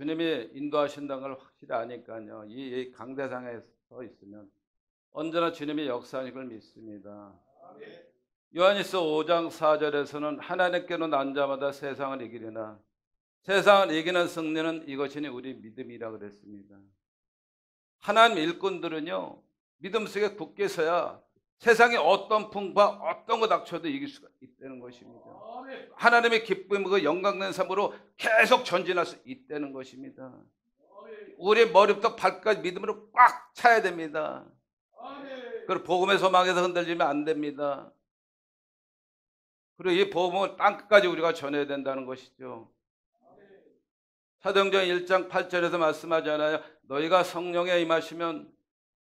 주님이 인도하신다는 걸 확실히 아니까요. 이 강대상에 서 있으면 언제나 주님이 역사하는 걸 믿습니다. 요한일서 5장 4절에서는 하나님께로 난 자마다 세상을 이기리나 세상을 이기는 승리는 이것이니 우리 믿음이라 그랬습니다. 하나님 일꾼들은요, 믿음 속에 굳게 서야 세상에 어떤 풍파, 어떤 거 닥쳐도 이길 수가 있다는 것입니다. 하나님의 기쁨과 그 영광된 삶으로 계속 전진할 수 있다는 것입니다. 우리 머리부터 발까지 믿음으로 꽉 차야 됩니다. 그리고 복음의 소망에서 흔들리면 안 됩니다. 그리고 이 복음을 땅끝까지 우리가 전해야 된다는 것이죠. 사도행전 1장 8절에서 말씀하잖아요. 너희가 성령에 임하시면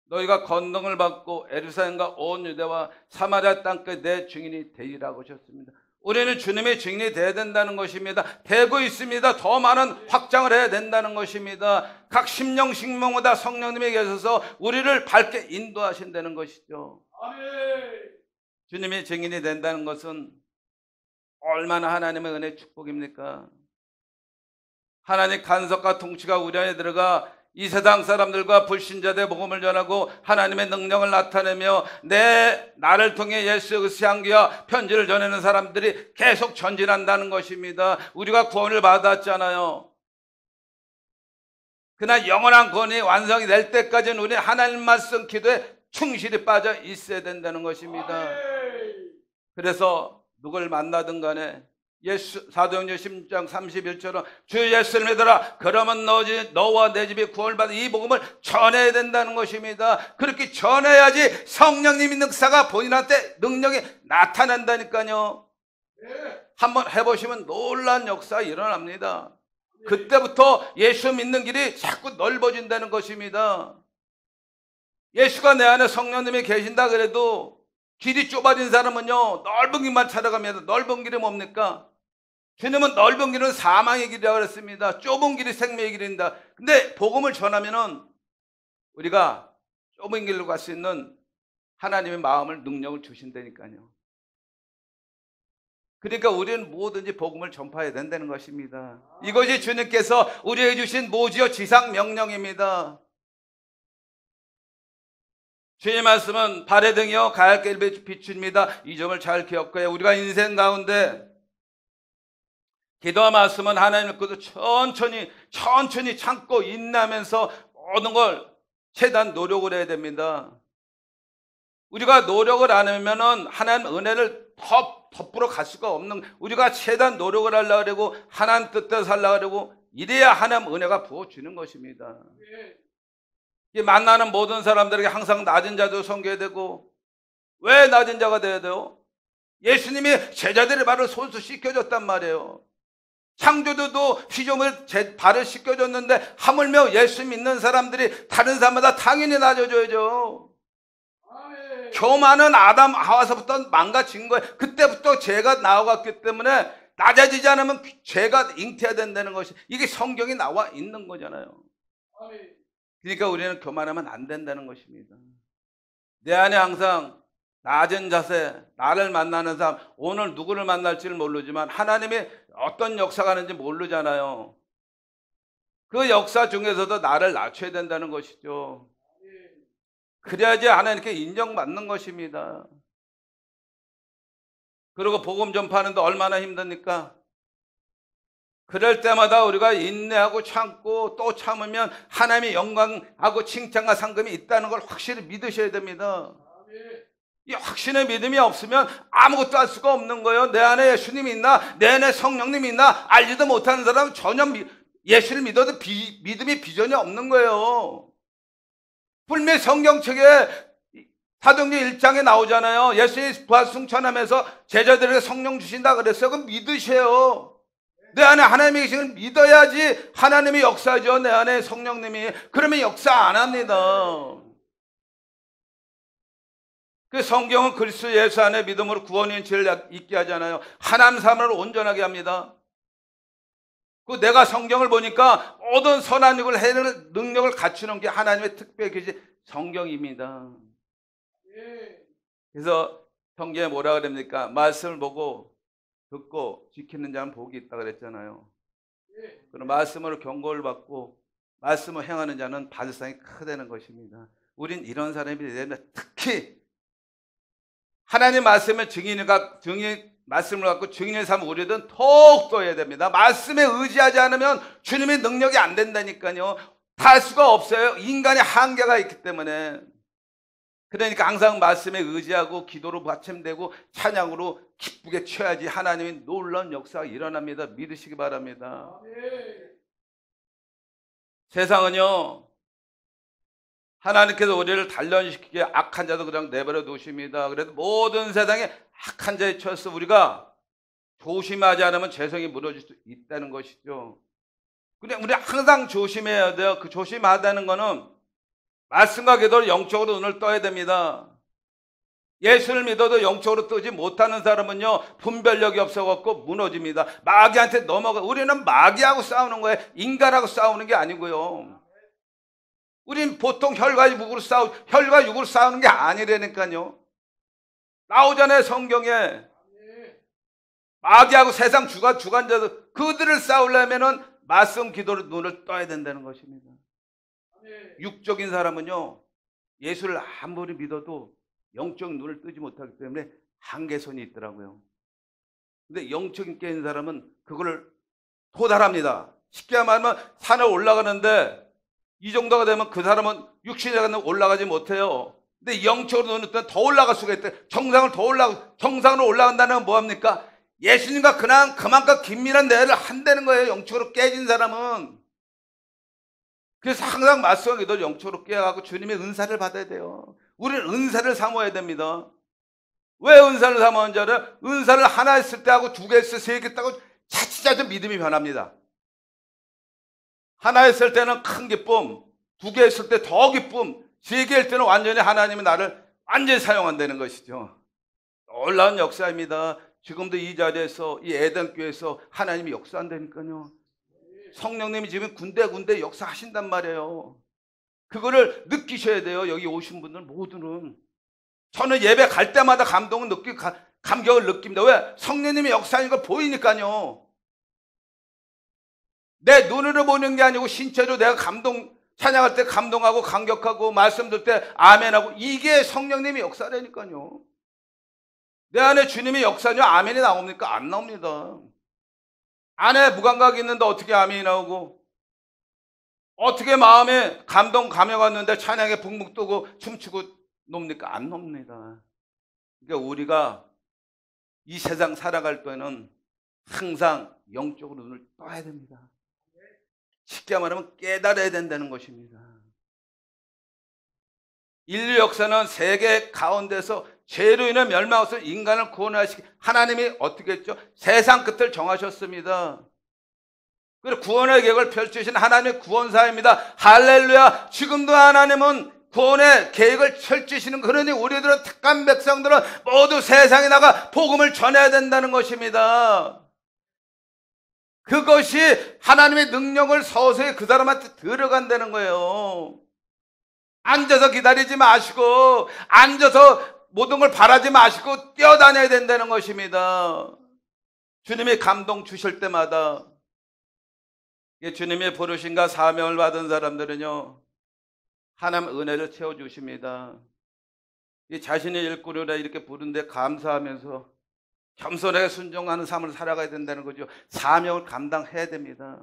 너희가 권능을 받고 예루살렘과 온 유대와 사마리아 땅끝 내 증인이 되리라고 하셨습니다. 우리는 주님의 증인이 되어야 된다는 것입니다. 되고 있습니다. 더 많은 확장을 해야 된다는 것입니다. 각 심령 식명마다 성령님이 계셔서 우리를 밝게 인도하신다는 것이죠. 주님의 증인이 된다는 것은 얼마나 하나님의 은혜 축복입니까? 하나님 간섭과 통치가 우리 안에 들어가 이 세상 사람들과 불신자들의 복음을 전하고 하나님의 능력을 나타내며 나를 통해 예수 그리스도의 향기와 편지를 전하는 사람들이 계속 전진한다는 것입니다. 우리가 구원을 받았잖아요. 그러나 영원한 구원이 완성이 될 때까지는 우리 하나님 말씀 기도에 충실히 빠져 있어야 된다는 것입니다. 그래서 누굴 만나든 간에 사도행전 10장 31절은 주 예수를 믿어라. 그러면 너와 내 집이 구원을 받은 이 복음을 전해야 된다는 것입니다. 그렇게 전해야지 성령님의 능사가 본인한테 능력이 나타난다니까요. 한번 해보시면 놀라운 역사가 일어납니다. 그때부터 예수 믿는 길이 자꾸 넓어진다는 것입니다. 예수가 내 안에 성령님이 계신다 그래도 길이 좁아진 사람은요, 넓은 길만 찾아갑니다. 넓은 길이 뭡니까? 주님은 넓은 길은 사망의 길이라고 그랬습니다. 좁은 길이 생명의 길입니다. 근데 복음을 전하면은 우리가 좁은 길로 갈 수 있는 하나님의 마음을, 능력을 주신다니까요. 그러니까 우리는 뭐든지 복음을 전파해야 된다는 것입니다. 이것이 주님께서 우리에게 주신 모지어 지상 명령입니다. 주의 말씀은 발의 등이요 가야 할 길의 빛입니다. 이 점을 잘 기억해야 우리가 인생 가운데 기도와 말씀은 하나님을 믿고 천천히 참고 인내하면서 모든 걸 최대한 노력을 해야 됩니다. 우리가 노력을 안 하면은 하나님 은혜를 덮으러 갈 수가 없는, 우리가 최대한 노력을 하려고 그러고 하나님 뜻대로 살려고 그러고 이래야 하나님 은혜가 부어주는 것입니다. 만나는 모든 사람들에게 항상 낮은 자도 섬겨야 되고, 왜 낮은 자가 돼야 돼요? 예수님이 제자들의 발을 손수 씻겨줬단 말이에요. 창조주도 피조물 발을 씻겨줬는데 하물며 예수 믿는 사람들이 다른 사람마다 당연히 낮아져야죠. 교만은 아담 하와서부터 망가진 거예요. 그때부터 죄가 나와갔기 때문에 낮아지지 않으면 죄가 잉태해야 된다는 것이, 이게 성경에 나와 있는 거잖아요. 그러니까 우리는 교만하면 안 된다는 것입니다. 내 안에 항상 낮은 자세, 나를 만나는 사람, 오늘 누구를 만날지를 모르지만 하나님이 어떤 역사가 하는지 모르잖아요. 그 역사 중에서도 나를 낮춰야 된다는 것이죠. 그래야지 하나님께 인정받는 것입니다. 그리고 복음 전파하는데 얼마나 힘듭니까? 그럴 때마다 우리가 인내하고 참고 또 참으면 하나님의 영광하고 칭찬과 상금이 있다는 걸 확실히 믿으셔야 됩니다. 이 확신의 믿음이 없으면 아무것도 할 수가 없는 거예요. 내 안에 예수님이 있나, 내 안에 성령님이 있나 알지도 못하는 사람은 전혀 예수를 믿어도 믿음이 비전이 없는 거예요. 분명히 성경책에 사도행전 1장에 나오잖아요. 예수님이 부활 승천하면서 제자들에게 성령 주신다 그랬어요. 그럼 믿으세요. 내 안에 하나님이 계신 걸 믿어야지 하나님이 역사죠. 내 안에 성령님이. 그러면 역사 안 합니다. 그 성경은 그리스도 예수 안에 믿음으로 구원의 인치를 있게 하잖아요. 하나님 삶을 온전하게 합니다. 그 내가 성경을 보니까 모든 선한 일을 해내는 능력을 갖추는 게 하나님의 특별히 계신 성경입니다. 그래서 성경에 뭐라 그럽니까? 말씀을 보고 듣고 지키는 자는 복이 있다 그랬잖아요. 그런 말씀으로 경고를 받고 말씀을 행하는 자는 받을 상이 크다는 것입니다. 우린 이런 사람이 되면 특히 하나님 말씀의 말씀을 갖고 증인의 삶을 우리들은 더욱더 해야 됩니다. 말씀에 의지하지 않으면 주님의 능력이 안 된다니까요. 할 수가 없어요. 인간의 한계가 있기 때문에. 그러니까 항상 말씀에 의지하고 기도로 받침되고 찬양으로 기쁘게 쳐야지 하나님의 놀라운 역사가 일어납니다. 믿으시기 바랍니다. 세상은요, 하나님께서 우리를 단련시키기에 악한 자도 그냥 내버려 두십니다. 그래도 모든 세상에 악한 자에 처해서 우리가 조심하지 않으면 재성이 무너질 수 있다는 것이죠. 근데 우리 항상 조심해야 돼요. 그 조심하다는 거는 말씀과 기도로 영적으로 눈을 떠야 됩니다. 예수를 믿어도 영적으로 뜨지 못하는 사람은요, 분별력이 없어갖고 무너집니다. 마귀한테 넘어가. 우리는 마귀하고 싸우는 거예요. 인간하고 싸우는 게 아니고요. 우린 보통 혈과 육으로 싸우는 게 아니라니까요. 나오잖아요, 성경에. 마귀하고 세상 주관자들, 그들을 싸우려면은 말씀 기도로 눈을 떠야 된다는 것입니다. 육적인 사람은요, 예수를 아무리 믿어도 영적 눈을 뜨지 못하기 때문에 한계선이 있더라고요. 근데 영적인 깨인 사람은 그걸 도달합니다. 쉽게 말하면 산에 올라가는데 이 정도가 되면 그 사람은 육신에 올라가지 못해요. 근데 영적으로 눈을 뜨면 더 올라갈 수가 있대. 정상으로 올라간다는 건 뭐합니까? 예수님과 그만큼 긴밀한 대화를 한다는 거예요. 영적으로 깨진 사람은. 그래서 항상 말씀과 기도를 영적으로 깨어가고 주님의 은사를 받아야 돼요. 우리는 은사를 사모해야 됩니다. 왜 은사를 사모하는 줄 알아요? 은사를 하나 했을 때 하고 두 개 했을 때 세 개 했다고 차츰 믿음이 변합니다. 하나 했을 때는 큰 기쁨, 두 개 했을 때 더 기쁨, 세 개 할 때는 완전히 하나님이 나를 완전히 사용한다는 것이죠. 놀라운 역사입니다. 지금도 이 자리에서, 이 에덴교회에서 하나님이 역사한다니까요. 성령님이 지금 군데 역사하신단 말이에요. 그거를 느끼셔야 돼요. 여기 오신 분들 모두는. 저는 예배 갈 때마다 감격을 느낍니다. 왜? 성령님이 역사하는 걸 보이니까요. 내 눈으로 보는 게 아니고 신체로 내가 찬양할 때 감동하고 감격하고 말씀 들 때 아멘하고, 이게 성령님이 역사라니까요. 내 안에 주님이 역사냐 아멘이 나옵니까? 안 나옵니다. 안에 무감각이 있는데 어떻게 아멘이 나오고, 어떻게 마음에 감명 왔는데 찬양에 붕붕 뜨고 춤추고 놉니까? 안 놉니다. 그러니까 우리가 이 세상 살아갈 때는 항상 영적으로 눈을 떠야 됩니다. 쉽게 말하면 깨달아야 된다는 것입니다. 인류 역사는 세계 가운데서 죄로 인해 멸망해서 인간을 구원하시기, 하나님이 어떻게 했죠? 세상 끝을 정하셨습니다. 그리고 구원의 계획을 펼치신 하나님의 구원사입니다. 할렐루야. 지금도 하나님은 구원의 계획을 펼치시는, 그러니 우리들은 택한 백성들은 모두 세상에 나가 복음을 전해야 된다는 것입니다. 그것이 하나님의 능력을 서서히 그 사람한테 들어간다는 거예요. 앉아서 기다리지 마시고, 앉아서 모든 걸 바라지 마시고 뛰어다녀야 된다는 것입니다. 주님이 감동 주실 때마다, 주님의 부르심과 사명을 받은 사람들은요, 하나님 은혜를 채워주십니다. 자신의 일꾼이라 이렇게 부른데 감사하면서 겸손하게 순종하는 삶을 살아가야 된다는 거죠. 사명을 감당해야 됩니다.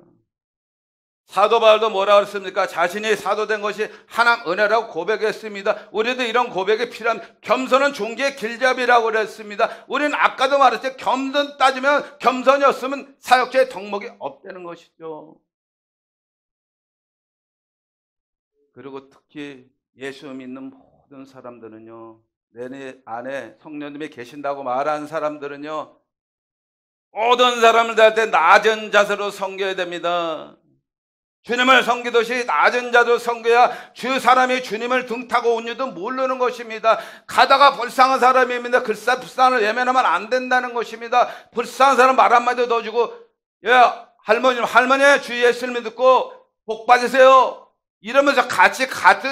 사도 바울도 뭐라고 했습니까? 자신이 사도된 것이 하나님 은혜라고 고백했습니다. 우리도 이런 고백이 필요합니다. 겸손은 종기의 길잡이라고 그랬습니다. 우리는 아까도 말했죠. 겸손 따지면 겸손이 없으면 사역자의 덕목이 없다는 것이죠. 그리고 특히 예수 믿는 모든 사람들은요, 내 안에 성령님이 계신다고 말하는 사람들은요, 모든 사람을 대할 때 낮은 자세로 섬겨야 됩니다. 주님을 섬기듯이 낮은 자도 섬겨야 주 사람이 주님을 등타고 온 줄도 모르는 것입니다. 가다가 불쌍한 사람입니다. 불쌍을 외면하면 안 된다는 것입니다. 불쌍한 사람 말 한마디 더 주고, 할머니 주 예수를 믿고 복 받으세요, 이러면서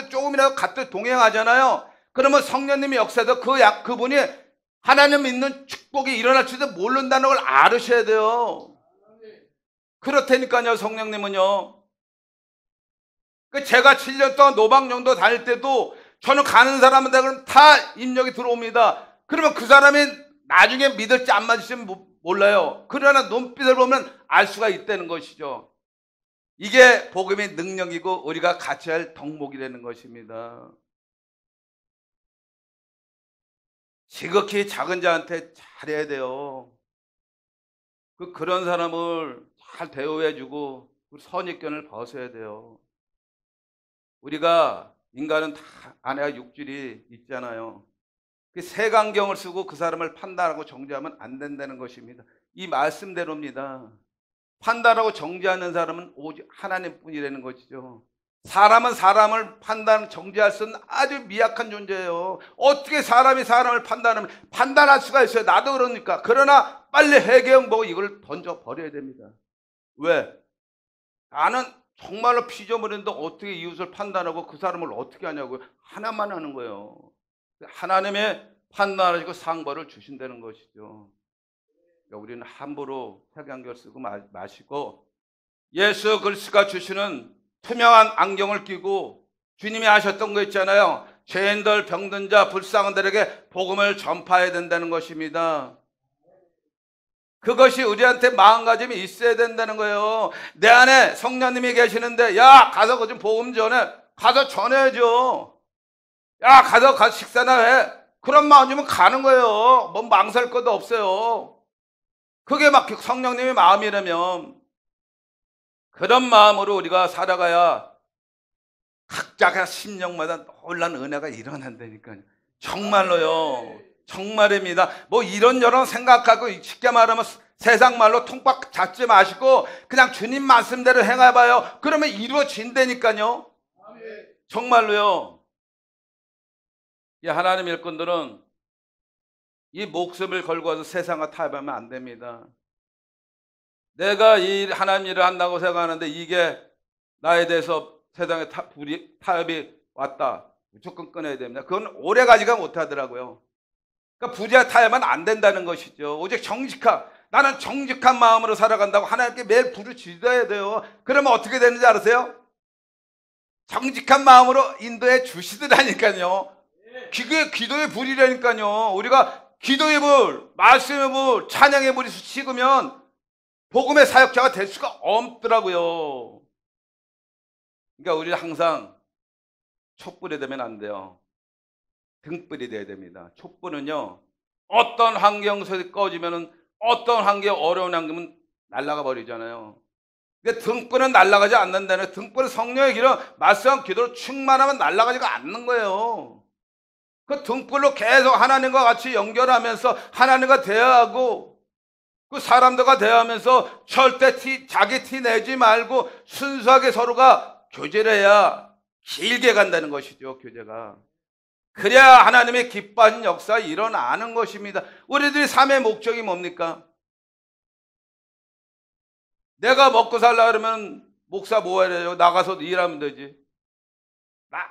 조금이라도 같이 동행하잖아요. 그러면 성령님의 역사도 그분이 하나님 믿는 축복이 일어날 줄도 모른다는 걸 알으셔야 돼요. 그렇다니까요, 성령님은요. 제가 7년 동안 노방정도 다닐 때도 저는 가는 사람한테 그럼 다 입력이 들어옵니다. 그러면 그 사람이 나중에 믿을지 안 믿을지 몰라요. 그러나 눈빛을 보면 알 수가 있다는 것이죠. 이게 복음의 능력이고 우리가 같이 할 덕목이라는 것입니다. 지극히 작은 자한테 잘해야 돼요. 그런 사람을 잘 대우해주고 선입견을 벗어야 돼요. 우리가 인간은 다 안에 육질이 있잖아요. 그 색안경을 쓰고 그 사람을 판단하고 정죄하면 안 된다는 것입니다. 이 말씀대로입니다. 판단하고 정죄하는 사람은 오직 하나님뿐이라는 것이죠. 사람은 사람을 정죄할 수는 아주 미약한 존재예요. 어떻게 사람이 사람을 판단할 수가 있어요. 나도 그러니까. 그러나 빨리 해계형 보고 이걸 던져버려야 됩니다. 왜? 나는 정말로 피조물인데 어떻게 이웃을 판단하고 그 사람을 어떻게 하냐고요. 하나만 하는 거예요. 하나님의 판단하시고 상벌을 주신다는 것이죠. 우리는 함부로 색안경 쓰고 마시고 예수 그리스도가 주시는 투명한 안경을 끼고 주님이 하셨던 거 있잖아요. 죄인들, 병든 자, 불쌍한들에게 복음을 전파해야 된다는 것입니다. 그것이 우리한테 마음가짐이 있어야 된다는 거예요. 내 안에 성령님이 계시는데 야 가서 그 좀 복음 전해. 가서 전해야죠. 야 가서 식사나 해. 그런 마음이면 가는 거예요. 뭐 망설 것도 없어요. 그게 막 성령님의 마음이라면 그런 마음으로 우리가 살아가야 각자가 심령마다 놀란 은혜가 일어난다니까요. 정말로요. 정말입니다. 뭐 이런저런 생각하고 쉽게 말하면 세상 말로 통박 잡지 마시고 그냥 주님 말씀대로 행해봐요. 그러면 이루어진다니까요. 정말로요. 이 하나님 일꾼들은 이 목숨을 걸고 와서 세상과 타협하면 안 됩니다. 내가 이 하나님 일을 한다고 생각하는데 이게 나에 대해서 세상에 타협이 왔다. 무조건 끊어야 됩니다. 그건 오래가지가 못하더라고요. 그러니까 부재 타협은 안 된다는 것이죠. 오직 나는 정직한 마음으로 살아간다고 하나님께 매일 부르짖어야 돼요. 그러면 어떻게 되는지 아세요? 정직한 마음으로 인도해 주시더라니까요. 기도의 불이라니까요. 우리가 기도의 불, 말씀의 불, 찬양의 불이 식으면 복음의 사역자가 될 수가 없더라고요. 그러니까 우리는 항상 촛불이 되면 안 돼요. 등불이 돼야 됩니다. 촛불은요, 어떤 환경 속에 꺼지면은 어떤 어려운 환경은 날아가 버리잖아요. 근데 등불은 날아가지 않는다는, 등불은 성령의 길은 말씀 기도로 충만하면 날아가지가 않는 거예요. 그 등불로 계속 하나님과 같이 연결하면서 하나님과 대화하고 그 사람들과 대화하면서 절대 자기 티 내지 말고 순수하게 서로가 교제를 해야 길게 간다는 것이죠. 교제가. 그래야 하나님의 기뻐하는 역사가 일어나는 것입니다. 우리들이 삶의 목적이 뭡니까? 내가 먹고 살라 그러면 목사 뭐 해야 돼요? 나가서 일하면 되지.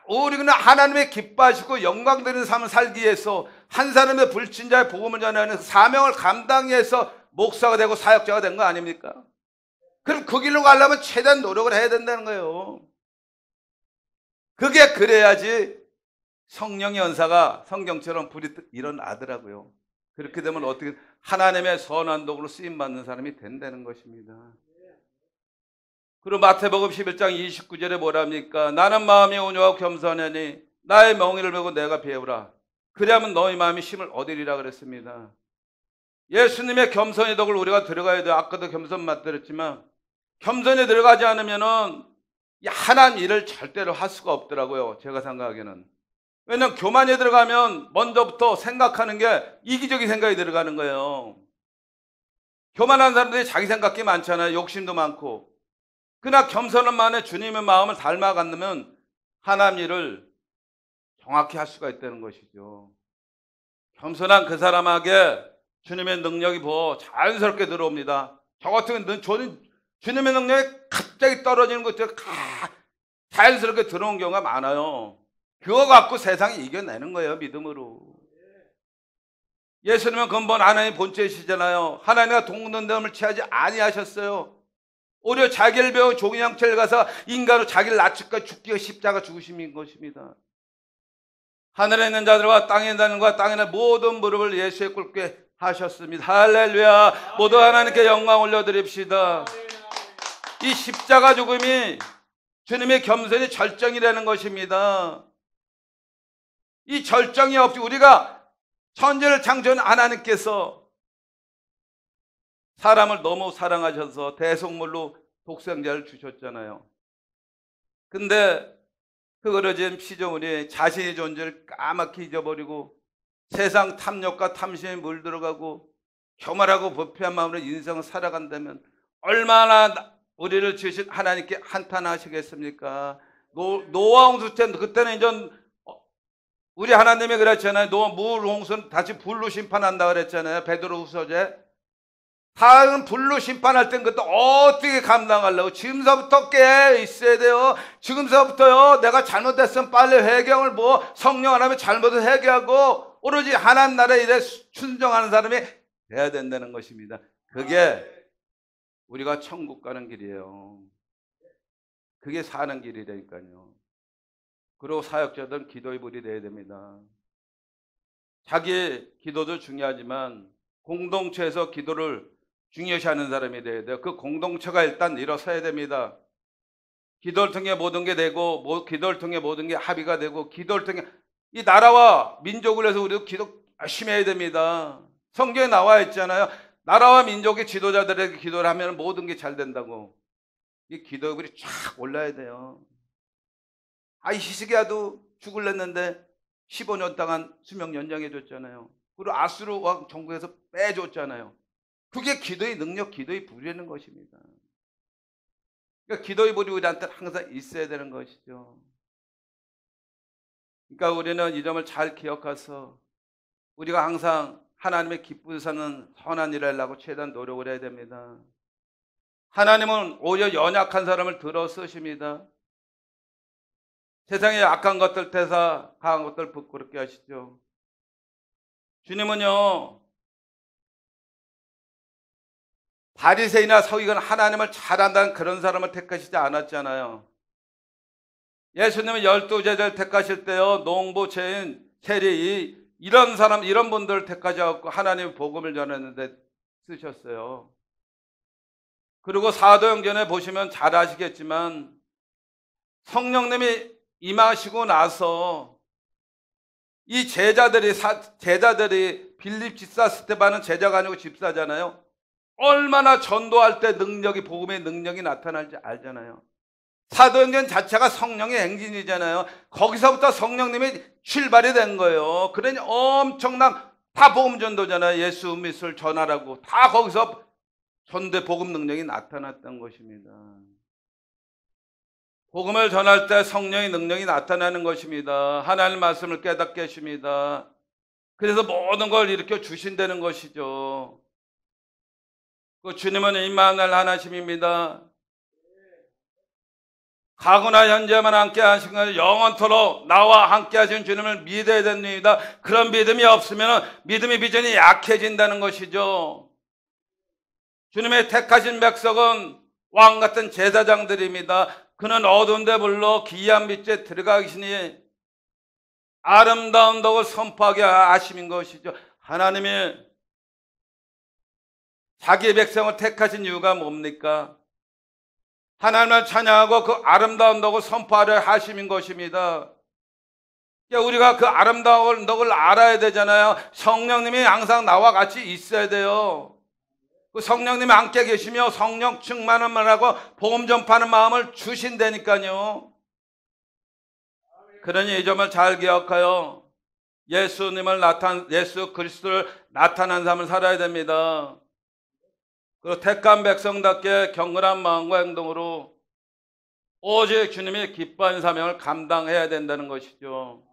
우리는 하나님의 기뻐하시고 영광되는 삶을 살기 위해서 한 사람의 불신자의 복음을 전하는 사명을 감당하기 위해서 목사가 되고 사역자가 된 거 아닙니까? 그럼 그 길로 가려면 최대한 노력을 해야 된다는 거예요. 그게 그래야지 성령의 연사가 성경처럼 불이 일어나더라고요. 그렇게 되면 어떻게 하나님의 선한 도구로 쓰임받는 사람이 된다는 것입니다. 그리고 마태복음 11장 29절에 뭐랍니까? 나는 마음이 온유하고 겸손하니 나의 멍에를 메고 내가 배우라. 그리하면 너희 마음이 힘을 얻으리라 그랬습니다. 예수님의 겸손의 덕을 우리가 들어가야 돼요. 아까도 겸손 말씀드렸지만 겸손에 들어가지 않으면은 하나님 일을 절대로 할 수가 없더라고요. 제가 생각하기에는. 왜냐하면 교만에 들어가면 먼저부터 생각하는 게 이기적인 생각이 들어가는 거예요. 교만한 사람들이 자기 생각이 많잖아요. 욕심도 많고. 그러나 겸손한 마음에 주님의 마음을 닮아간다면 하나님 일을 정확히 할 수가 있다는 것이죠. 겸손한 그 사람에게 주님의 능력이 자연스럽게 들어옵니다. 저 같은 경우는 저는 주님의 능력이 갑자기 떨어지는 것들 자연스럽게 들어온 경우가 많아요. 그거 갖고 세상이 이겨내는 거예요. 믿음으로. 예수님은 근본 하나님 본체이시잖아요. 하나님과 동등됨을 취하지 아니하셨어요. 오히려 자기를 배워 종의 형체를 가서 인간으로 자기를 낮추까 죽기가 십자가 죽으심인 것입니다. 하늘에 있는 자들과 땅에 있는 자들과 땅에 있는 모든 무릎을 예수에 꿇게 하셨습니다. 할렐루야. 모두 하나님께 영광 올려드립시다. 이 십자가 죽음이 주님의 겸손의 절정이라는 것입니다. 이 절정이 없이 우리가 천지를 창조한 하나님께서 사람을 너무 사랑하셔서 대속물로 독생자를 주셨잖아요. 근데 그거를 지금 피조물이 자신의 존재를 까맣게 잊어버리고 세상 탐욕과 탐심에 물들어가고 교만하고 부패한 마음으로 인생을 살아간다면 얼마나 우리를 지으신 하나님께 한탄하시겠습니까? 노아 홍수 때 그때는 이제 우리 하나님이 그랬잖아요. 노아 물 홍수는 다시 불로 심판한다 그랬잖아요. 베드로후서에. 다음 불로 심판할 땐 그때 어떻게 감당하려고? 지금서부터 깨 있어야 돼요. 지금서부터요. 내가 잘못했으면 빨리 회개를 성령 하나님의 잘못을 회개하고 오로지 하나님 나라에 일에 순종하는 사람이 돼야 된다는 것입니다. 그게 우리가 천국 가는 길이에요. 그게 사는 길이라니까요. 그리고 사역자들은 기도의 불이 돼야 됩니다. 자기 기도도 중요하지만 공동체에서 기도를 중요시하는 사람이 돼야 돼요. 그 공동체가 일단 일어서야 됩니다. 기도를 통해 모든 게 되고, 기도를 통해 모든 게 합의가 되고, 기도를 통해 이 나라와 민족을 위해서 우리도 기도 열심히 해야 됩니다. 성경에 나와 있잖아요. 나라와 민족의 지도자들에게 기도를 하면 모든 게 잘 된다고. 이 기도율이 쫙 올라야 돼요. 히스기야도 죽을랬는데 15년 동안 수명 연장해 줬잖아요. 그리고 아수르 왕 정부에서 빼줬잖아요. 그게 기도의 능력, 기도의 불이라는 것입니다. 그러니까 기도의 불이 우리한테 항상 있어야 되는 것이죠. 그러니까 우리는 이 점을 잘 기억해서 우리가 항상 하나님의 기쁘게 사는 선한 일을 하려고 최대한 노력을 해야 됩니다. 하나님은 오히려 연약한 사람을 들어 쓰십니다. 세상의 약한 것들 대사 강한 것들 부끄럽게 하시죠. 주님은요, 바리새인이나 서기관 하나님을 잘한다는 그런 사람을 택하시지 않았잖아요. 예수님은 12제자를 택하실 때요, 농부, 죄인, 세리 이런 사람, 이런 분들을 택하셔서 하나님의 복음을 전했는데 쓰셨어요. 그리고 사도행전에 보시면 잘 아시겠지만 성령님이 임하시고 나서 이 제자들이 빌립, 집사, 스데반은 제자가 아니고 집사잖아요. 얼마나 전도할 때 능력이, 복음의 능력이 나타날지 알잖아요. 사도행전 자체가 성령의 행진이잖아요. 거기서부터 성령님이 출발이 된 거예요. 그러니 엄청난 다 복음 전도잖아요. 예수 믿을 전하라고 다 거기서 전대 복음 능력이 나타났던 것입니다. 복음을 전할 때 성령의 능력이 나타나는 것입니다. 하나님 말씀을 깨닫게 하십니다. 그래서 모든 걸 일으켜 주신다는 것이죠. 그 주님은 임마누엘 하나님입니다. 과거나 현재만 함께 하신 것을 영원토록 나와 함께 하신 주님을 믿어야 됩니다. 그런 믿음이 없으면 믿음의 비전이 약해진다는 것이죠. 주님의 택하신 백성은 왕같은 제사장들입니다. 그는 어두운 데 불러 기이한 빛에 들어가 계시니 아름다운 덕을 선포하게 하심인 것이죠. 하나님이 자기의 백성을 택하신 이유가 뭡니까? 하나님을 찬양하고 그 아름다운 덕을 선포하려 하심인 것입니다. 우리가 그 아름다운 덕을 알아야 되잖아요. 성령님이 항상 나와 같이 있어야 돼요. 그 성령님이 함께 계시며 성령 충만을 하고 복음 전파하는 마음을 주신다니까요. 그러니 이 점을 잘 기억하여 예수 그리스도를 나타난 삶을 살아야 됩니다. 그 택한 백성답게 경건한 마음과 행동으로 오직 주님이 기뻐하는 사명을 감당해야 된다는 것이죠.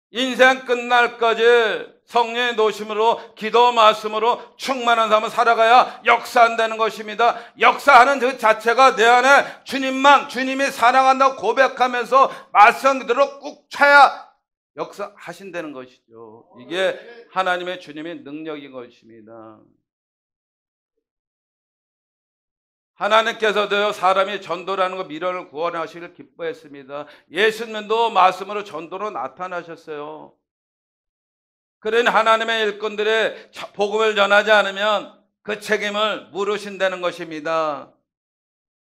인생 끝날까지 성령의 노심으로 기도 말씀으로 충만한 삶을 살아가야 역사한다는 것입니다. 역사하는 그 자체가 내 안에 주님이 사랑한다고 고백하면서 말씀 그대로 꾹 차야 역사하신다는 것이죠. 이게 하나님의 주님의 능력인 것입니다. 하나님께서도요, 사람이 전도라는 거 미련을 구원하시기를 기뻐했습니다. 예수님도 말씀으로 전도로 나타나셨어요. 그런 하나님의 일꾼들의 복음을 전하지 않으면 그 책임을 물으신다는 것입니다.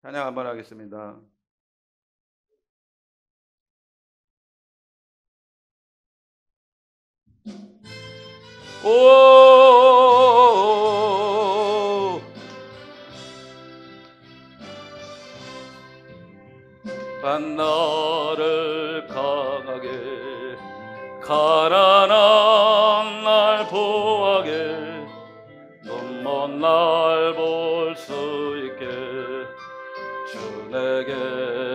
찬양 한번 하겠습니다. 오, 나를 강하게 가난한 날 보하게 눈먼 날 볼 수 있게 주 내게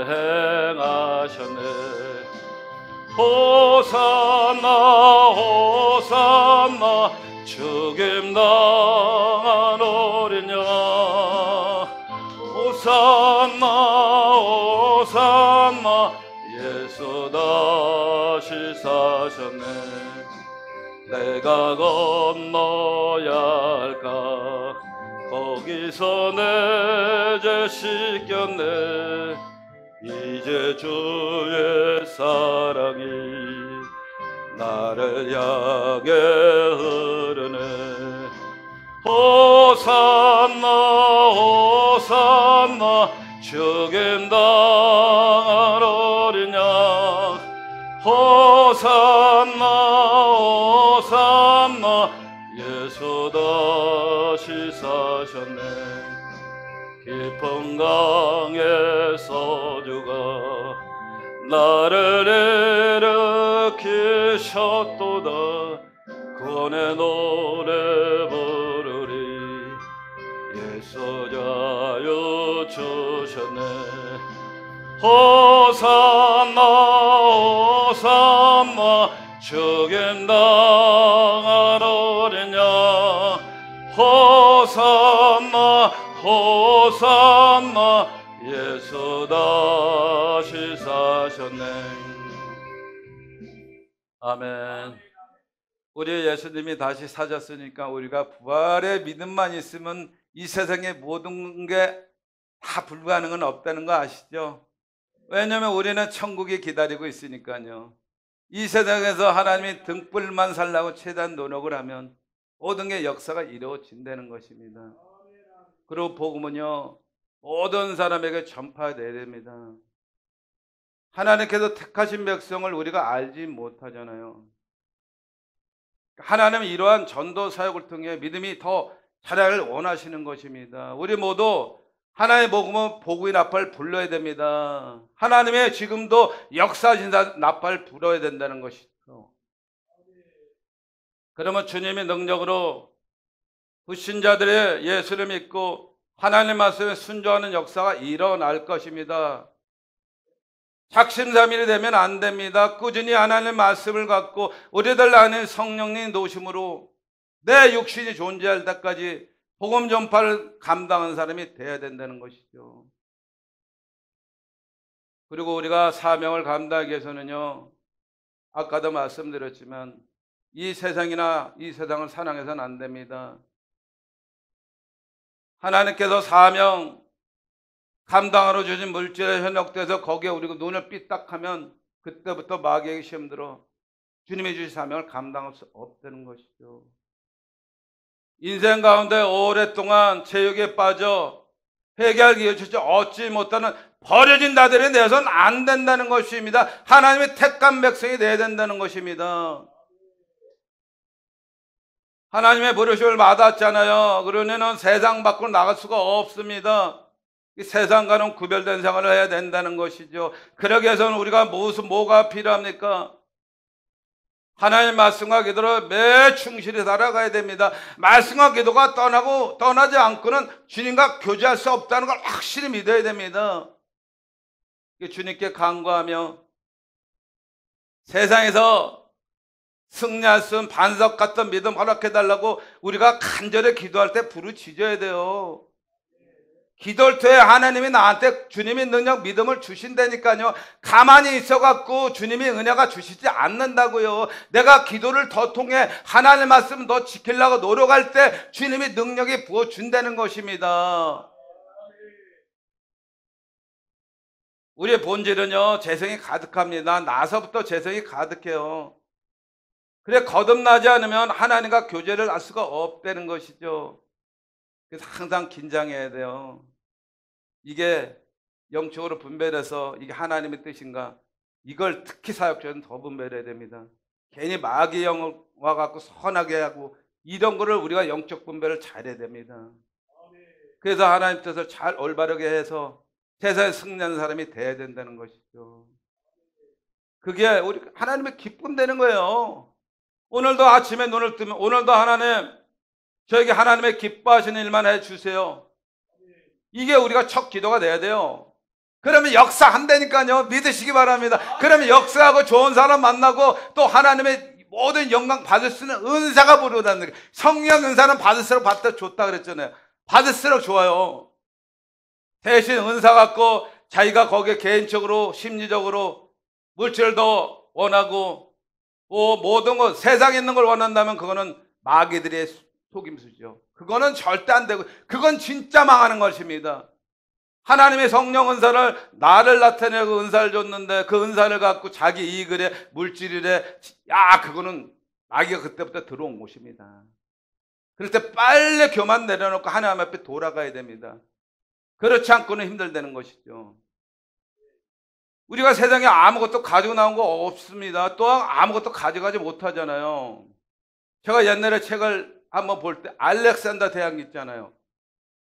행하셨네. 호산나 호산나 죽임 당한 어린 양 호산나 호산나 예수 다시 사셨네. 내가 건너야 할까 거기서 내 죄 씻겼네. 이제 주의 사랑이 나를 향해 흐르네. 호산나 호산나 죽임 당한 어린 양 호산나 호산나 예수 다시 사셨네. 깊은 강에서 주가 나를 일으키셨도다. 구원의 노래 부르리. 예수 자유 주셨네. 호산나 호산나 죽임 당한 어린 양 호산나 호산나 예수 다시 사셨네. 아멘. 우리 예수님이 다시 사셨으니까 우리가 부활의 믿음만 있으면 이 세상의 모든 게 다 불가능은 없다는 거 아시죠? 왜냐하면 우리는 천국이 기다리고 있으니까요. 이 세상에서 하나님이 등불만 살라고 최대한 노력을 하면 모든 게 역사가 이루어진다는 것입니다. 그리고 복음은요, 모든 사람에게 전파돼야 됩니다. 하나님께서 택하신 백성을 우리가 알지 못하잖아요. 하나님은 이러한 전도 사역을 통해 믿음이 더 자라기를 원하시는 것입니다. 우리 모두 하나님의 복음은 복의 나팔 불러야 됩니다. 하나님의 지금도 역사하신 나팔 불어야 된다는 것이죠. 그러면 주님의 능력으로 불신자들의 예수를 믿고 하나님 말씀에 순종하는 역사가 일어날 것입니다. 작심삼일이 되면 안 됩니다. 꾸준히 하나님의 말씀을 갖고 우리들 안에 성령님 노심으로 내 육신이 존재할 때까지 복음 전파를 감당하는 사람이 돼야 된다는 것이죠. 그리고 우리가 사명을 감당하기 위해서는요, 아까도 말씀드렸지만 이 세상이나 이 세상을 사랑해서는 안 됩니다. 하나님께서 사명 감당하러 주신 물질에 현혹돼서 거기에 우리가 눈을 삐딱하면 그때부터 마귀에게 시험 들어 주님이 주신 사명을 감당할 수 없다는 것이죠. 인생 가운데 오랫동안 체육에 빠져 회개할 기회를 주지 얻지 못하는 버려진 나들이 되어서는 안 된다는 것입니다. 하나님의 택한 백성이 되어야 된다는 것입니다. 하나님의 부르심을 받았잖아요. 그러면은 세상 밖으로 나갈 수가 없습니다. 이 세상과는 구별된 생활을 해야 된다는 것이죠. 그러기 위해서는 우리가 뭐가 필요합니까? 하나님의 말씀과 기도를 매 충실히 살아가야 됩니다. 말씀과 기도가 떠나지 않고는 주님과 교제할 수 없다는 걸 확실히 믿어야 됩니다. 주님께 간구하며 세상에서 승리할 수 있는 반석 같은 믿음 허락해달라고 우리가 간절히 기도할 때 부르짖어야 돼요. 기도를 통해 하나님이 나한테 주님이 능력 믿음을 주신다니까요. 가만히 있어갖고 주님이 은혜가 주시지 않는다고요. 내가 기도를 더 통해 하나님의 말씀을 더 지키려고 노력할 때 주님이 능력이 부어준다는 것입니다. 우리의 본질은요, 재성이 가득합니다. 나서부터 재성이 가득해요. 그래, 거듭나지 않으면 하나님과 교제를 할 수가 없다는 것이죠. 그래서 항상 긴장해야 돼요. 이게 영적으로 분별해서 이게 하나님의 뜻인가? 이걸 특히 사역자는 더 분별해야 됩니다. 괜히 마귀의 영을 와갖고 선하게 하고 이런 거를 우리가 영적 분별을 잘해야 됩니다. 그래서 하나님 뜻을 잘 올바르게 해서 세상에 승리하는 사람이 돼야 된다는 것이죠. 그게 우리 하나님의 기쁨 되는 거예요. 오늘도 아침에 눈을 뜨면 오늘도 하나님 저에게 하나님의 기뻐하시는 일만 해주세요. 이게 우리가 첫 기도가 돼야 돼요. 그러면 역사한다니까요. 믿으시기 바랍니다. 그러면 역사하고 좋은 사람 만나고 또 하나님의 모든 영광 받을 수 있는 은사가 부르다는 거예요. 성령 은사는 받을수록 받다 좋다 그랬잖아요. 받을수록 좋아요. 대신 은사 갖고 자기가 거기에 개인적으로 심리적으로 물질을 더 원하고 모든 것 세상에 있는 걸 원한다면 그거는 마귀들의 속임수죠. 그거는 절대 안 되고 그건 진짜 망하는 것입니다. 하나님의 성령 은사를 나를 나타내고 은사를 줬는데 그 은사를 갖고 자기 이익을 물질이래, 그거는 마귀가 그때부터 들어온 것입니다. 그럴 때 빨리 교만 내려놓고 하나님 앞에 돌아가야 됩니다. 그렇지 않고는 힘들다는 것이죠. 우리가 세상에 아무것도 가지고 나온 거 없습니다. 또한 아무것도 가져가지 못하잖아요. 제가 옛날에 책을 한번 볼 때 알렉산더 대왕 있잖아요.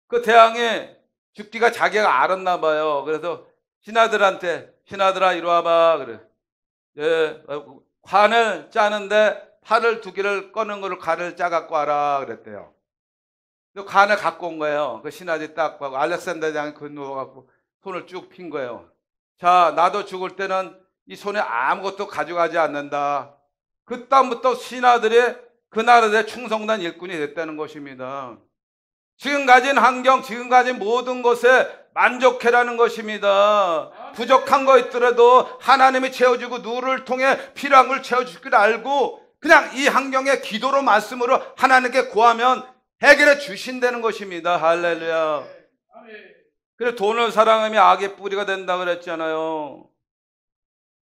그 대왕이 죽기가 자기가 알았나 봐요. 그래서 신하들한테 신하들아 이리 와봐 그래. 관을 짜는데 팔을 두 개를 꺼는 거를 관을 짜 갖고 와라 그랬대요. 그 관을 갖고 온 거예요. 그 신하들이 딱 보고 알렉산더 대왕이 그 누워 갖고 손을 쭉 핀 거예요. 자, 나도 죽을 때는 이 손에 아무것도 가져가지 않는다. 그 다음부터 신하들이 그 나라의 충성난 일꾼이 됐다는 것입니다. 지금 가진 환경, 지금 가진 모든 것에 만족해라는 것입니다. 부족한 거 있더라도 하나님이 채워주고 누구를 통해 필요한 걸 채워줄 줄 알고 그냥 이 환경에 기도로 말씀으로 하나님께 구하면 해결해 주신다는 것입니다. 할렐루야. 그래서 돈을 사랑하면 악의 뿌리가 된다 그랬잖아요.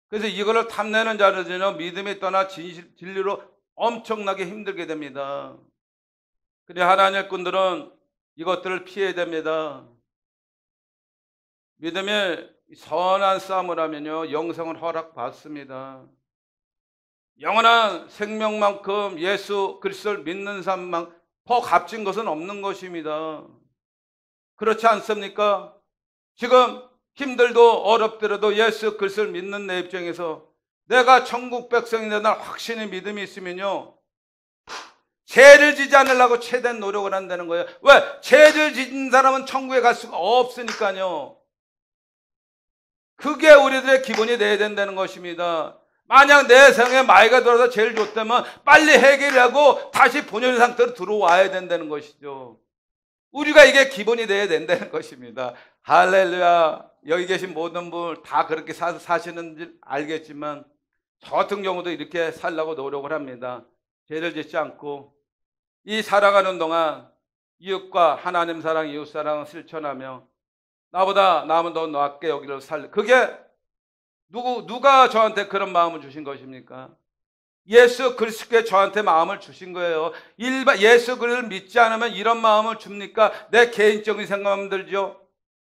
그래서 이거를 탐내는 자들은요, 믿음이 떠나 진리로 엄청나게 힘들게 됩니다. 그래 하나님의 꾼들은 이것들을 피해야 됩니다. 믿음의 선한 싸움을 하면요, 영생을 허락받습니다. 영원한 생명만큼 예수 그리스도를 믿는 삶만 더 값진 것은 없는 것입니다. 그렇지 않습니까? 지금 힘들도 어렵더라도 예수 그리스도를 믿는 내 입장에서 내가 천국 백성이 되는 확신의 믿음이 있으면요, 죄를 지지 않으려고 최대한 노력을 한다는 거예요. 왜? 죄를 지은 사람은 천국에 갈 수가 없으니까요. 그게 우리들의 기본이 돼야 된다는 것입니다. 만약 내 생에 마귀가 들어서 죄를 줬다면 빨리 해결하고 다시 본연의 상태로 들어와야 된다는 것이죠. 우리가 이게 기본이 돼야 된다는 것입니다. 할렐루야. 여기 계신 모든 분 다 그렇게 사시는지 알겠지만 저 같은 경우도 이렇게 살려고 노력을 합니다. 죄를 짓지 않고 이 살아가는 동안 이웃과 하나님 사랑, 이웃 사랑을 실천하며 나보다 남은 더 낫게 여기를 그게 누가 저한테 그런 마음을 주신 것입니까? 예수 그리스도께 저한테 마음을 주신 거예요. 예수 그리스도를 믿지 않으면 이런 마음을 줍니까? 내 개인적인 생각만 들죠.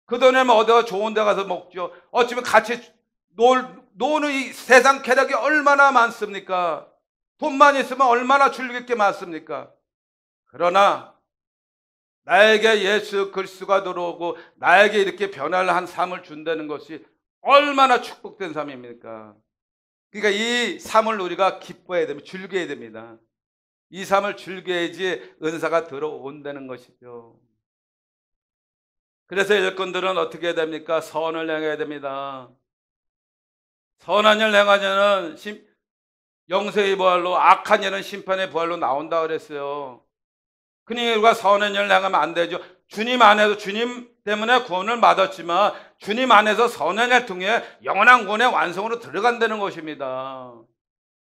그 돈에만 어디가 좋은 데 가서 먹죠. 어쩌면 같이 노는 이 세상 쾌락이 얼마나 많습니까? 돈만 있으면 얼마나 즐길 게 많습니까? 그러나 나에게 예수 그리스도가 들어오고 나에게 이렇게 변화를 한 삶을 준다는 것이 얼마나 축복된 삶입니까? 그러니까 이 삶을 우리가 기뻐해야 됩니다. 즐겨야 됩니다. 이 삶을 즐겨야지 은사가 들어온다는 것이죠. 그래서 일꾼들은 어떻게 해야 됩니까? 선을 행해야 됩니다. 선한 일 행하냐는 영생의 부활로, 악한 일은 심판의 부활로 나온다 그랬어요. 그러니 우리가 선한 일을 행하면 안 되죠. 주님 안에서, 주님 때문에 구원을 받았지만 주님 안에서 선한 일을 통해 영원한 구원의 완성으로 들어간다는 것입니다.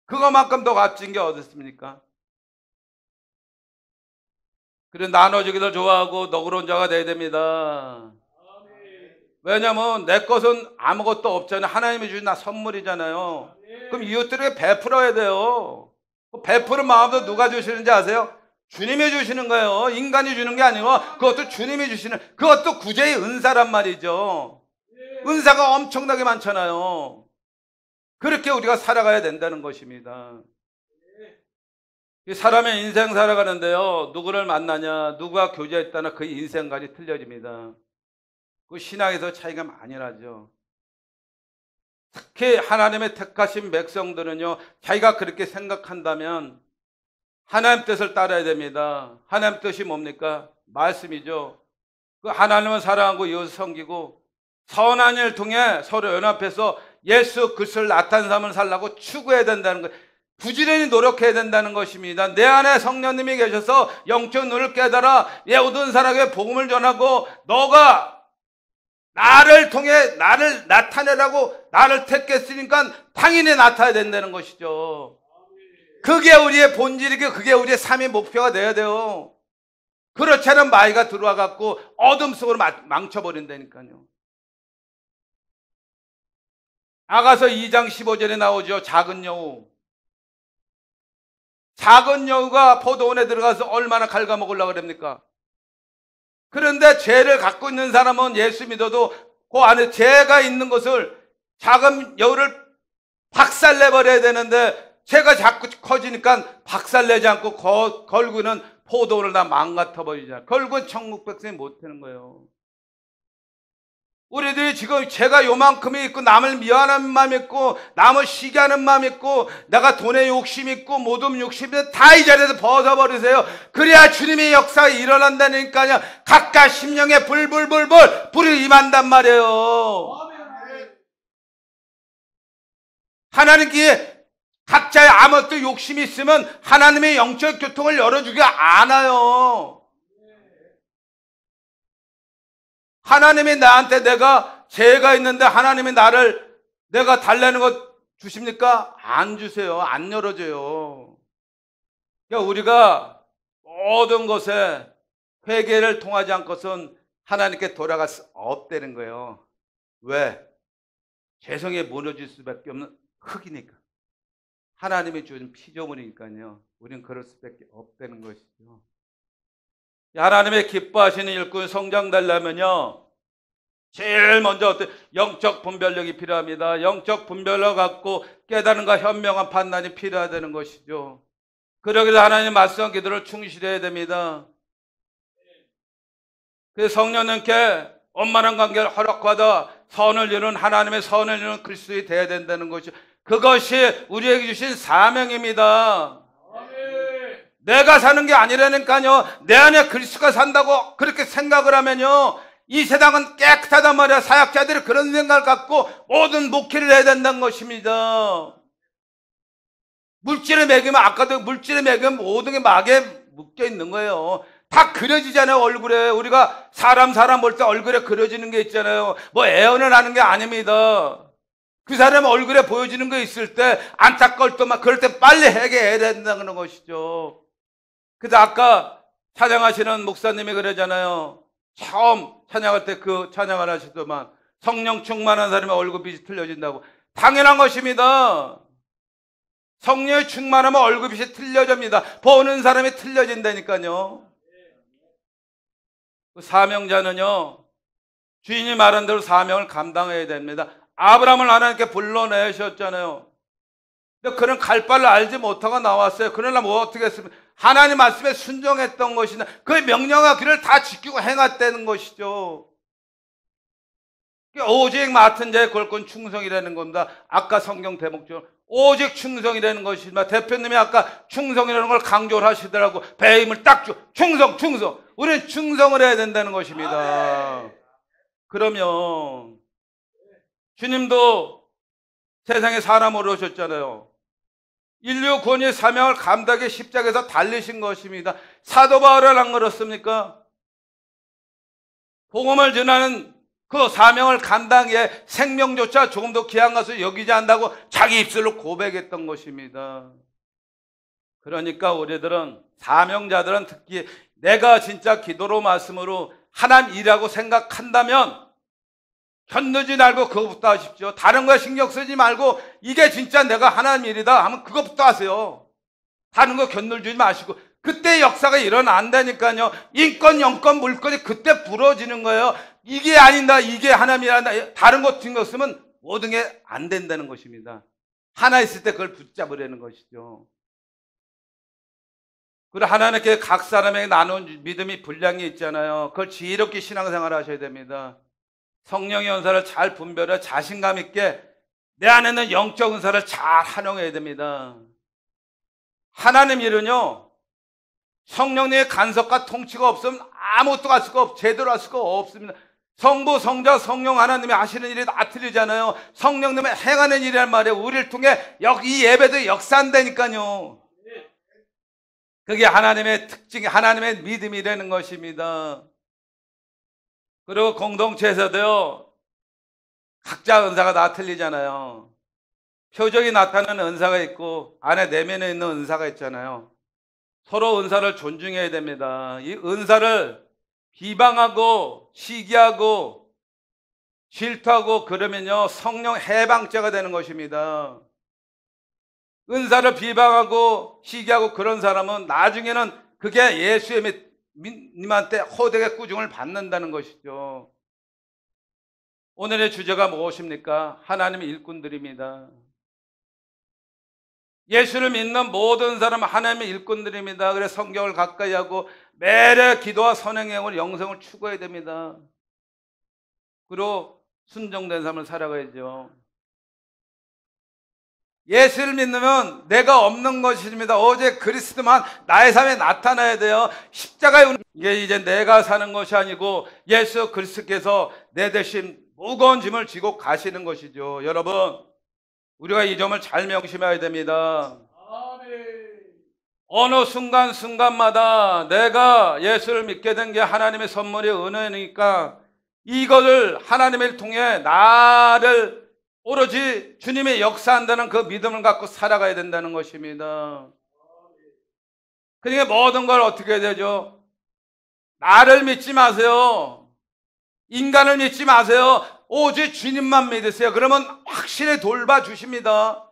그거만큼 더 값진 게 어디 있습니까? 그래 나눠주기를 좋아하고 너그러운 자가 되어야 됩니다. 왜냐면 내 것은 아무것도 없잖아요. 하나님이 주신 나 선물이잖아요. 그럼 이웃들에게 베풀어야 돼요. 베푸는 마음도 누가 주시는지 아세요? 주님이 주시는 거예요. 인간이 주는 게 아니고 그것도 주님이 주시는, 그것도 구제의 은사란 말이죠. 은사가 엄청나게 많잖아요. 그렇게 우리가 살아가야 된다는 것입니다. 이 사람의 인생 살아가는데요, 누구를 만나냐, 누가 교제했다나 그 인생관이 틀려집니다. 그 신앙에서 차이가 많이 나죠. 특히 하나님의 택하신 백성들은요, 자기가 그렇게 생각한다면 하나님 뜻을 따라야 됩니다. 하나님 뜻이 뭡니까? 말씀이죠. 그 하나님은 사랑하고 이웃을 섬기고 선한 일을 통해 서로 연합해서 예수 그리스도를 나타낸 삶을 살라고 추구해야 된다는 거예요. 부지런히 노력해야 된다는 것입니다. 내 안에 성령님이 계셔서 영적 눈을 깨달아 모든 사람에게 복음을 전하고, 너가 나를 통해 나를 나타내라고 나를 택했으니까 당연히 나타나야 된다는 것이죠. 그게 우리의 본질이고 그게 우리의 삶의 목표가 돼야 돼요. 그렇지 않으면 마귀가 들어와 갖고 어둠 속으로 망쳐버린다니까요. 아가서 2장 15절에 나오죠. 작은 여우. 작은 여우가 포도원에 들어가서 얼마나 갉아먹으려고 그럽니까? 그런데 죄를 갖고 있는 사람은 예수 믿어도 그 안에 죄가 있는 것을, 작은 여우를 박살내버려야 되는데 죄가 자꾸 커지니까 박살내지 않고 결국은 포도원을 다 망가뜨려버리잖아요. 결국은 천국 백성이 못하는 거예요. 우리들이 지금 죄가 요만큼이 있고, 남을 미워하는 마음이 있고, 남을 시기하는 마음이 있고, 내가 돈에 욕심이 있고, 모든 욕심이, 다 이 자리에서 벗어버리세요. 그래야 주님의 역사가 일어난다니까요. 각각 심령에 불이 임한단 말이에요. 하나님께 각자의 아무것도 욕심이 있으면 하나님의 영적 교통을 열어주기가 않아요. 하나님이 나한테, 내가 죄가 있는데 하나님이 나를, 내가 달라는 것 주십니까? 안 주세요. 안 열어줘요. 그러니까 우리가 모든 것에 회개를 통하지 않고선 하나님께 돌아갈 수 없다는 거예요. 왜? 죄성에 무너질 수밖에 없는 흙이니까. 하나님이 주신 피조물이니까요. 우리는 그럴 수밖에 없다는 것이죠. 하나님의 기뻐하시는 일꾼 성장되려면요, 제일 먼저 어떤 영적 분별력이 필요합니다. 영적 분별력 갖고 깨달음과 현명한 판단이 필요하다는 것이죠. 그러기 위해서 하나님 말씀 기도를 충실해야 됩니다. 그래서 성령님께 원만한 관계를 허락받아 선을 이루는, 하나님의 선을 이루는 그리스도인이 되어야 된다는 것이죠. 그것이 우리에게 주신 사명입니다. 내가 사는 게 아니라니까요. 내 안에 그리스도가 산다고 그렇게 생각을 하면요, 이 세상은 깨끗하단 말이야. 사역자들이 그런 생각을 갖고 모든 목회를 해야 된다는 것입니다. 물질을 먹이면, 아까도 물질을 먹이면 모든 게 막에 묶여 있는 거예요. 다 그려지잖아요. 얼굴에. 우리가 사람 볼 때 얼굴에 그려지는 게 있잖아요. 뭐 애언을 하는 게 아닙니다. 그 사람 얼굴에 보여지는 거 있을 때 안타까울 때만, 그럴 때 빨리 해결해야 된다는 것이죠. 그래서 아까 찬양하시는 목사님이 그러잖아요. 처음 찬양할 때 그 찬양을 하시더만, 성령 충만한 사람의 얼굴빛이 틀려진다고. 당연한 것입니다. 성령이 충만하면 얼굴빛이 틀려집니다. 보는 사람이 틀려진다니까요. 그 사명자는요, 주인이 말한 대로 사명을 감당해야 됩니다. 아브라함을 하나님께 불러내셨잖아요. 근데 그는 갈 바를 알지 못하고 나왔어요. 그러나 뭐 어떻게 했습니까? 하나님 말씀에 순종했던 것이나 그 명령과 길을 다 지키고 행했다는 것이죠. 오직 맡은 자의 골권 충성이라는 겁니다. 아까 성경 대목처럼 오직 충성이라는 것입니다. 대표님이 아까 충성이라는 걸 강조를 하시더라고. 배의 힘을 딱 줘. 충성. 우리는 충성을 해야 된다는 것입니다. 그러면 주님도 세상에 사람으로 오셨잖아요. 인류 구원의 사명을 감당해 십자가에서 달리신 것입니다. 사도 바울은 안 그렇습니까? 복음을 전하는 그 사명을 감당해 생명조차 조금 더 귀한 것을 여기지 않는다고 자기 입술로 고백했던 것입니다. 그러니까 우리들은, 사명자들은 특히 내가 진짜 기도로 말씀으로 하나님 일하고 생각한다면 견누지 말고 그것부터 하십시오. 다른 거 신경 쓰지 말고 이게 진짜 내가 하나님 일이다 하면 그것부터 하세요. 다른 거 견눌지 마시고. 그때 역사가 일어난다니까요. 인권, 영권, 물권이 그때 부러지는 거예요. 이게 아니다, 이게 하나님이란다. 다른 거 신경 쓰면 모든 게 안 된다는 것입니다. 하나 있을 때 그걸 붙잡으려는 것이죠. 그리고 하나님께 각 사람에게 나눈 믿음이 분량이 있잖아요. 그걸 지혜롭게 신앙생활 하셔야 됩니다. 성령의 은사를 잘 분별해 자신감 있게 내 안에 있는 영적 은사를 잘 활용해야 됩니다. 하나님 일은요, 성령님의 간섭과 통치가 없으면 아무것도 할 수가 없, 제대로 할 수가 없습니다. 성부, 성자, 성령 하나님이 하시는 일이 다 틀리잖아요. 성령님이 행하는 일이란 말이에요. 우리를 통해 이 예배도 역사한다니까요. 그게 하나님의 특징이, 하나님의 믿음이라는 것입니다. 그리고 공동체에서도요, 각자 은사가 다 틀리잖아요. 표정이 나타나는 은사가 있고 안에 내면에 있는 은사가 있잖아요. 서로 은사를 존중해야 됩니다. 이 은사를 비방하고 시기하고 질투하고 그러면요, 성령 해방죄가 되는 것입니다. 은사를 비방하고 시기하고 그런 사람은 나중에는 그게 예수의 님한테 호되게 꾸중을 받는다는 것이죠. 오늘의 주제가 무엇입니까? 하나님의 일꾼들입니다. 예수를 믿는 모든 사람은 하나님의 일꾼들입니다. 그래서 성경을 가까이 하고 매일 기도와 선행행을 영성을 추구해야 됩니다. 그리고 순종된 삶을 살아가야죠. 예수를 믿으면 내가 없는 것입니다. 오직 그리스도만 나의 삶에 나타나야 돼요. 십자가에 이게 이제 내가 사는 것이 아니고 예수 그리스도께서 내 대신 무거운 짐을 지고 가시는 것이죠. 여러분, 우리가 이 점을 잘 명심해야 됩니다. 어느 순간순간마다 내가 예수를 믿게 된 게 하나님의 선물이 은혜니까 이것을 하나님을 통해 나를 오로지 주님의 역사한다는 그 믿음을 갖고 살아가야 된다는 것입니다. 그러니까 모든 걸 어떻게 해야 되죠? 나를 믿지 마세요. 인간을 믿지 마세요. 오직 주님만 믿으세요. 그러면 확실히 돌봐주십니다.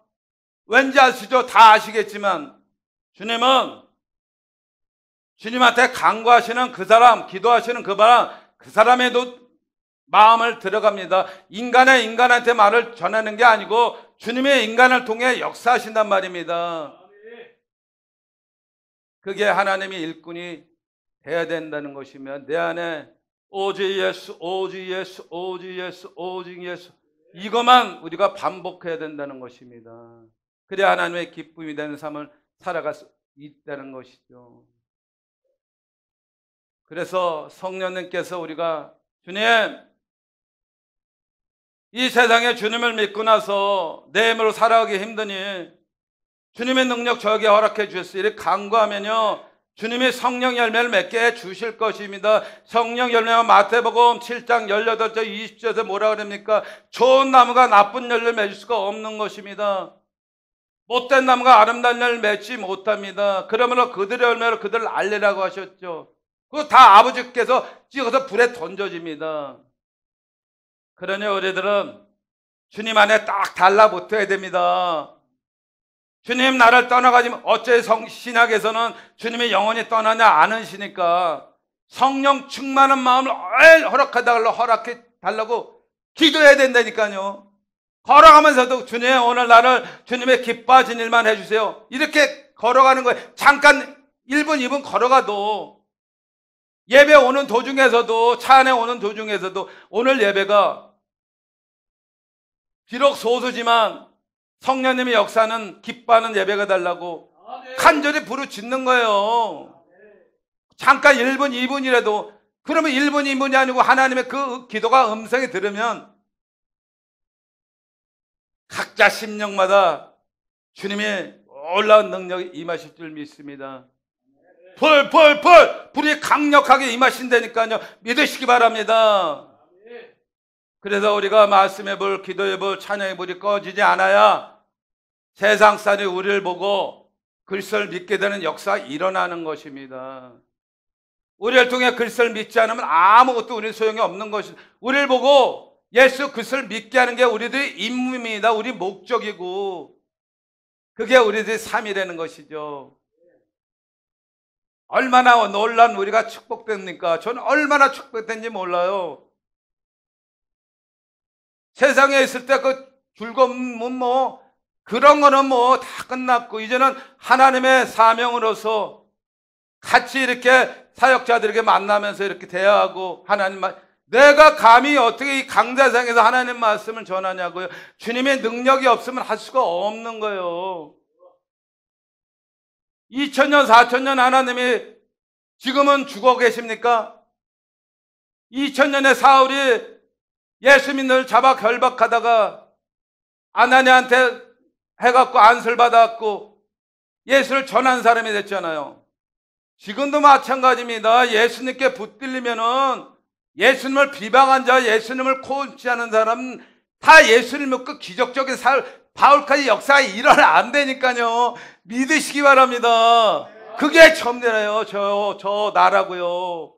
왠지 아시죠? 다 아시겠지만 주님은 주님한테 간구하시는 그 사람, 기도하시는 그 사람에도 마음을 들어갑니다. 인간한테 말을 전하는 게 아니고 주님의 인간을 통해 역사하신단 말입니다. 그게 하나님의 일꾼이 돼야 된다는 것이면 내 안에 오직 예수, 오직 예수, 오직 예수, 오직 예수, 이것만 우리가 반복해야 된다는 것입니다. 그래야 하나님의 기쁨이 되는 삶을 살아갈 수 있다는 것이죠. 그래서 성령님께서 우리가 주님, 이 세상에 주님을 믿고 나서 내 힘으로 살아가기 힘드니 주님의 능력 저에게 허락해 주셨어요. 이렇게 간구하면요, 주님이 성령 열매를 맺게 해 주실 것입니다. 성령 열매가 마태복음 7장 18절 20절에서 뭐라 그럽니까? 좋은 나무가 나쁜 열매를 맺을 수가 없는 것입니다. 못된 나무가 아름다운 열매를 맺지 못합니다. 그러므로 그들의 열매로 그들을 알리라고 하셨죠. 그거 다 아버지께서 찍어서 불에 던져집니다. 그러니 우리들은 주님 안에 딱 달라붙어야 됩니다. 주님 나를 떠나가지면 어째 신학에서는 주님이 영원히 떠나냐 안 하시니까 성령 충만한 마음을 허락해 달라고 기도해야 된다니까요. 걸어가면서도 주님 오늘 나를 주님의 기뻐하신 일만 해주세요. 이렇게 걸어가는 거예요. 잠깐 1분 2분 걸어가도 예배 오는 도중에서도 차 안에 오는 도중에서도 오늘 예배가 비록 소수지만 성령님의 역사는 기뻐하는 예배가 달라고 간절히 부르짖는 거예요. 잠깐 1분 2분이라도. 그러면 1분 2분이 아니고 하나님의 그 기도가 음성이 들으면 각자 심령마다 주님의 놀라운 능력이 임하실 줄 믿습니다. 불이 강력하게 임하신다니까요. 믿으시기 바랍니다. 그래서 우리가 말씀의 불, 기도의 불, 찬양의 불이 꺼지지 않아야 세상 사람이 우리를 보고 그리스도를 믿게 되는 역사가 일어나는 것입니다. 우리를 통해 그리스도를 믿지 않으면 아무것도 우리 소용이 없는 것입니다. 우리를 보고 예수 그리스도를 믿게 하는 게 우리들의 임무입니다. 우리 목적이고 그게 우리들의 삶이라는 것이죠. 얼마나 놀란 우리가 축복됩니까? 저는 얼마나 축복된지 몰라요. 세상에 있을 때 그 즐거움은 뭐 그런 거는 뭐 다 끝났고 이제는 하나님의 사명으로서 같이 이렇게 사역자들에게 만나면서 이렇게 대화하고 하나님 내가 감히 어떻게 이 강자상에서 하나님 말씀을 전하냐고요. 주님의 능력이 없으면 할 수가 없는 거예요. 2000년 4000년 하나님이 지금은 죽어 계십니까? 2000년에 사울이 예수 믿는 잡아 결박하다가 아나니한테 해갖고 안수를 받았고 예수를 전한 사람이 됐잖아요. 지금도 마찬가지입니다. 예수님께 붙들리면은 예수님을 비방한 자, 예수님을 코치하는 사람 다 예수를 믿고 기적적인 바울까지 역사가 일어나 안 되니까요. 믿으시기 바랍니다. 그게 점잖아요. 저 나라고요.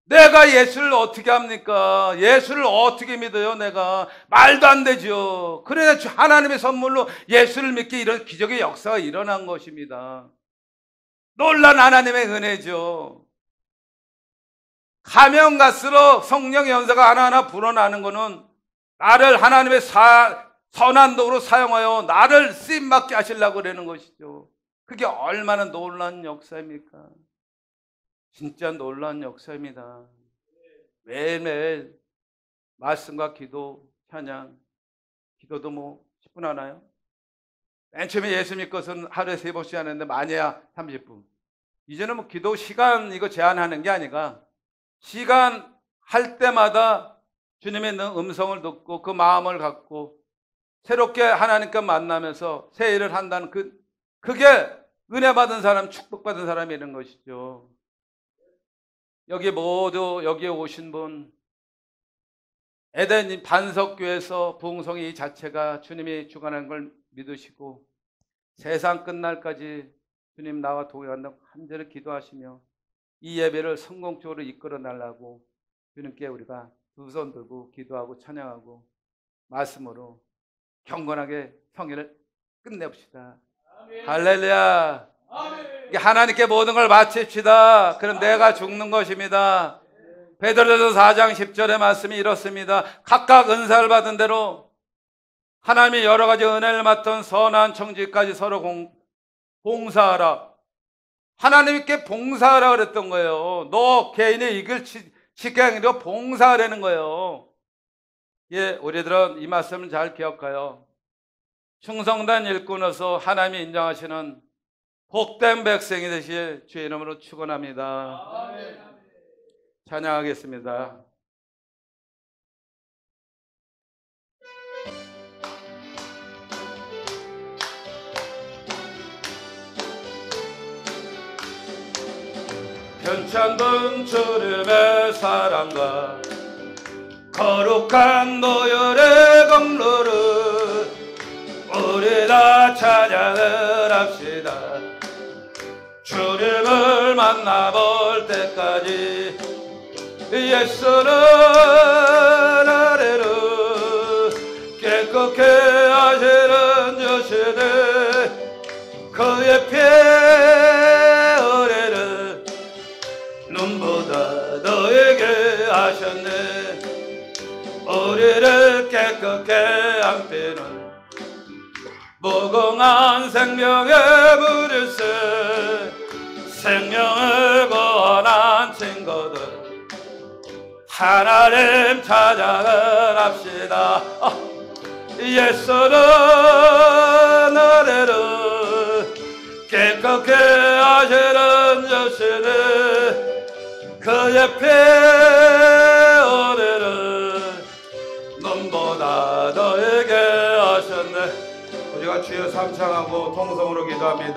내가 예수를 어떻게 합니까? 예수를 어떻게 믿어요? 내가 말도 안 되죠. 그래서 하나님의 선물로 예수를 믿게 이런 기적의 역사가 일어난 것입니다. 놀란 하나님의 은혜죠. 가면 갈수록 성령의 연사가 하나하나 불어나는 것은 나를 하나님의 선한 도구로 사용하여 나를 쓰임받게 하시려고 그러는 것이죠. 그게 얼마나 놀라운 역사입니까? 진짜 놀라운 역사입니다. 매일매일 말씀과 기도, 찬양, 기도도 뭐 10분 하나요? 맨 처음에 예수 믿고서는 하루에 3번씩 하는데 많이야 30분. 이제는 뭐 기도 시간 이거 제한하는 게 아니라 시간 할 때마다 주님의 음성을 듣고 그 마음을 갖고 새롭게 하나님과 만나면서 새 일을 한다는 그게 은혜 받은 사람, 축복받은 사람이 이런 것이죠. 여기 모두 여기에 오신 분 에덴 반석교에서 부흥성이 이 자체가 주님이 주관하는 걸 믿으시고 세상 끝날까지 주님 나와 동행한다고 간절히 기도하시며 이 예배를 성공적으로 이끌어 달라고 주님께 우리가 두 손 들고 기도하고 찬양하고 말씀으로 경건하게 성회를 끝내봅시다. 아멘. 할렐루야. 아멘. 하나님께 모든 걸 바칩시다. 그럼 아멘. 내가 죽는 것입니다. 베드로전서 4장 10절의 말씀이 이렇습니다. 각각 은사를 받은 대로 하나님이 여러 가지 은혜를 맡은 선한 청지까지 서로 봉사하라. 하나님께 봉사하라 그랬던 거예요. 너 개인의 이익을 쉽게 아니라 봉사하라는 거예요. 예, 우리들은 이 말씀을 잘 기억하여 충성된 일꾼으로서 하나님이 인정하시는 복된 백성이 되시길 주의 이름으로 축원합니다. 아멘. 찬양하겠습니다. 편찮던 주님의 사랑과 거룩한 노열의 공로를 우리 다 찬양을 합시다. 주님을 만나볼 때까지 예수는 아래를 깨끗게 하시는 주시네. 그의 피 은혜를 눈보다 너에게 하셨네. 우리를 깨끗게 한 피는 무궁한 생명의 물일세. 생명을 구원한 친구들 하나님 찬양을 합시다. 예수는 너를 깨끗게 하시는 주시네. 그의 피 은혜를 눈보다 너에게 하셨네. 우리가 주여 삼창하고 통성으로 기도합니다.